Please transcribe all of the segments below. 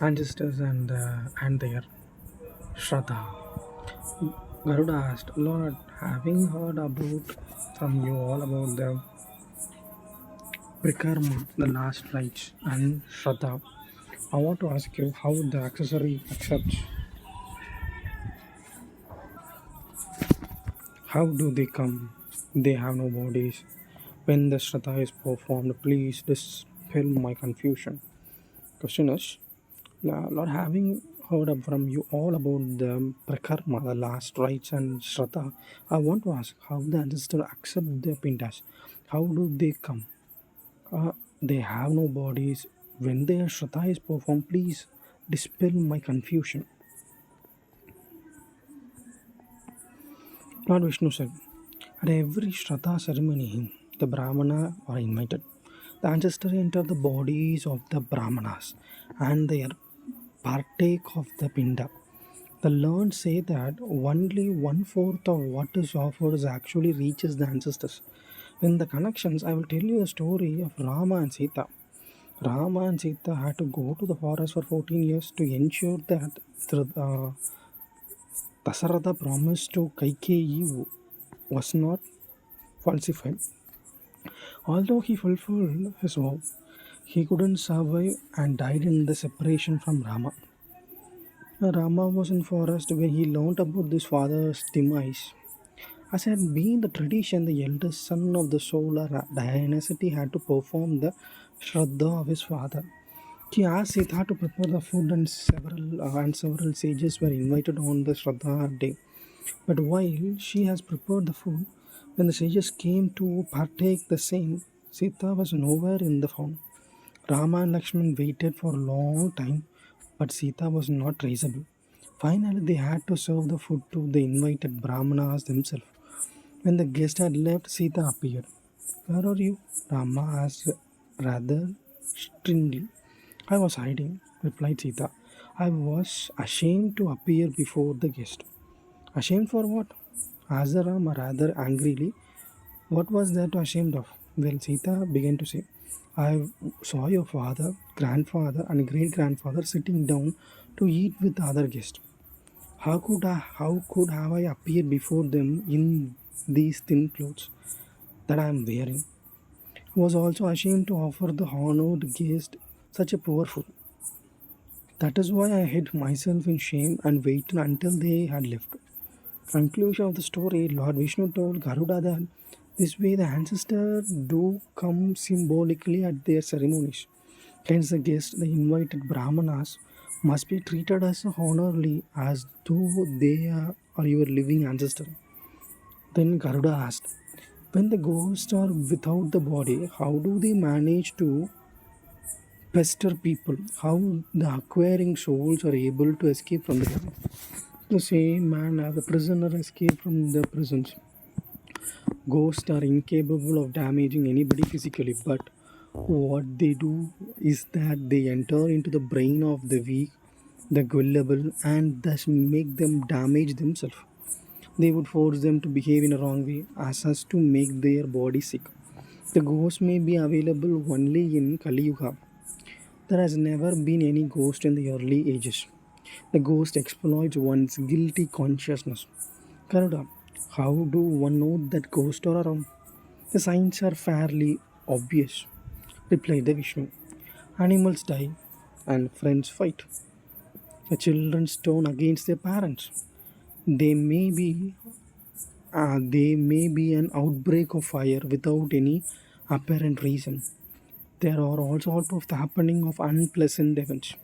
ancestors and their Shraddha. Garuda asked, Lord, having heard about from you all about the Prikarma, the last rites, and Shraddha, I want to ask you how the accessory accepts. How do they come? They have no bodies. When the Shraddha is performed, please dispel my confusion. Question is, Lord, having heard from you all about the prakarma, the last rites and shraddha, I want to ask how the ancestors accept the pindas. How do they come? They have no bodies. When their shraddha is performed, please dispel my confusion. Lord Vishnu said, at every shraddha ceremony, the brahmana are invited. The ancestors enter the bodies of the brahmanas and they are partake of the pinda. The learned say that only one fourth of what is offered is actually reaches the ancestors. In the connections, I will tell you a story of Rama and Sita. Rama and Sita had to go to the forest for 14 years to ensure that Dasarada promise to Kaikeyi was not falsified. Although he fulfilled his vow, he couldn't survive and died in the separation from Rama. Rama was in forest when he learnt about his father's demise. As had been the tradition, the eldest son of the solar dynasty had to perform the Shraddha of his father. He asked Sita to prepare the food and several sages were invited on the Shraddha day. But while she has prepared the food, when the sages came to partake the same, Sita was nowhere in the found. Rama and Lakshman waited for a long time, but Sita was not traceable. Finally, they had to serve the food to the invited Brahmanas themselves. When the guest had left, Sita appeared. Where are you? Rama asked rather sternly. I was hiding, replied Sita. I was ashamed to appear before the guest. Ashamed for what? Asked Rama rather angrily. What was there to ashamed of? Well, Sita began to say, I saw your father, grandfather, and great grandfather sitting down to eat with other guests. How could have I appeared before them in these thin clothes that I am wearing? I was also ashamed to offer the honored guest such a poor food. That is why I hid myself in shame and waited until they had left. Conclusion of the story, Lord Vishnu told Garuda that this way the ancestors do come symbolically at their ceremonies. Hence the guests, the invited Brahmanas, must be treated as honorably as though they are your living ancestor. Then Garuda asked, when the ghosts are without the body, how do they manage to pester people? How the acquiring souls are able to escape from the body? The same manner the prisoner escaped from the prisons. Ghosts are incapable of damaging anybody physically, but what they do is that they enter into the brain of the weak, the gullible, and thus make them damage themselves. They would force them to behave in a wrong way, as us to make their body sick. The ghost may be available only in Kali Yuga. There has never been any ghost in the early ages. The ghost exploits one's guilty consciousness. Garuda, how do one know that ghosts are around? The signs are fairly obvious, replied the Vishnu. Animals die and friends fight. The children stone against their parents. They may be they may be an outbreak of fire without any apparent reason. There are all sorts of the happening of unpleasant events.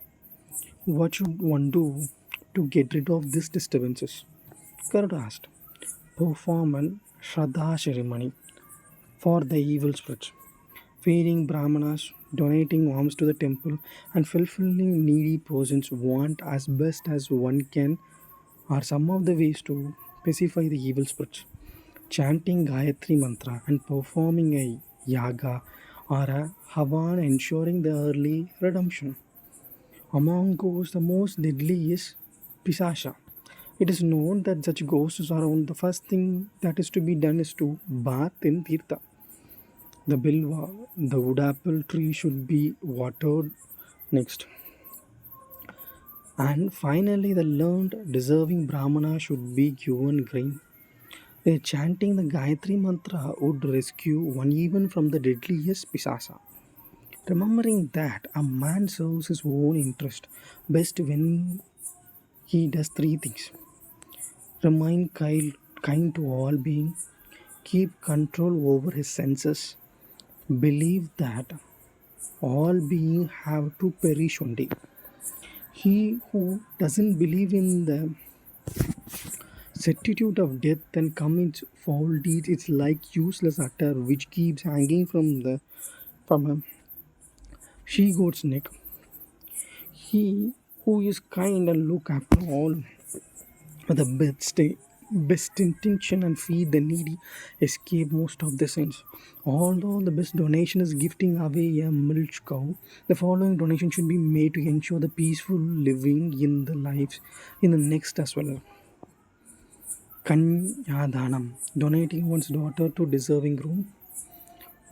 What should one do to get rid of these disturbances? Garuda asked. Perform an Shraddha ceremony for the evil spirits, feeding brahmanas, donating alms to the temple, and fulfilling needy persons' want as best as one can are some of the ways to pacify the evil spirits. Chanting Gayatri Mantra and performing a yaga or a havan ensuring the early redemption. Among ghosts, the most deadly is Pisasha. It is known that such ghosts are around. The first thing that is to be done is to bath in Tirtha. The bilva, the wood apple tree should be watered next. And finally, the learned deserving Brahmana should be given grain. Chanting the Gayatri mantra would rescue one even from the deadliest pisasa. Remembering that a man serves his own interest best when he does three things: remain kind to all beings, keep control over his senses, believe that all beings have to perish one day. He who doesn't believe in the certitude of death and commits foul deeds is like useless atter which keeps hanging from a she goat's neck. He who is kind and look after all with the best intention and feed the needy escape most of the sins. Although the best donation is gifting away a milch cow, the following donation should be made to ensure the peaceful living in the lives in the next as well. Kanyadanam, donating one's daughter to deserving groom.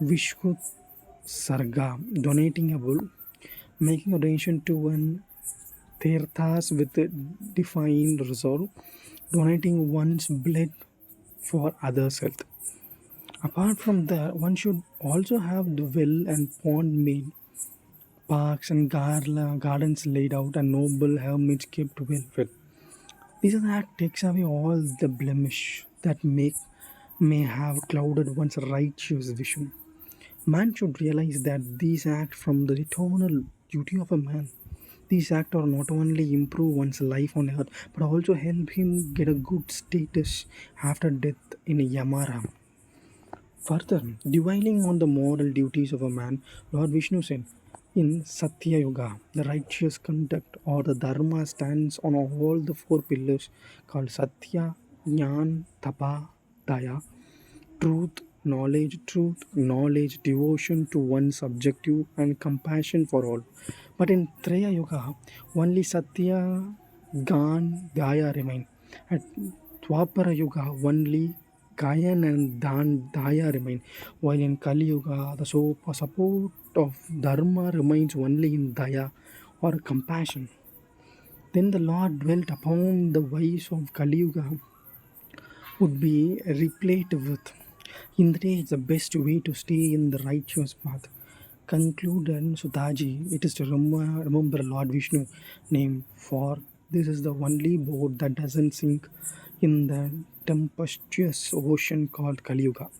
Vishku Sarga, donating a bull. Making a donation to an Tirthas with a defined resolve. Donating one's blood for others' health. Apart from that, one should also have the well and pond made, parks and gardens laid out, and noble hermits kept well fed. This act takes away all the blemish that may have clouded one's righteous vision. Man should realize that these acts from the eternal duty of a man. These acts are not only improve one's life on earth, but also help him get a good status after death in Yamara. Further, divining on the moral duties of a man, Lord Vishnu said, in Satya Yoga, the righteous conduct or the Dharma stands on all the four pillars called Satya, Jnana, Tapa, Daya. Truth, knowledge, devotion to one subjective, and compassion for all. But in Treya Yoga, only Satya, Gan, Daya remain. At Dwapara Yoga, only Gayan and Daya remain. While in Kali Yuga, the support of Dharma remains only in Daya or compassion. Then the Lord dwelt upon the vice of Kali Yuga would be replete with. Indra is the best way to stay in the righteous path. Concluded Sutaji, it is to remember Lord Vishnu name, for this is the only boat that doesn't sink in the tempestuous ocean called Kali Yuga.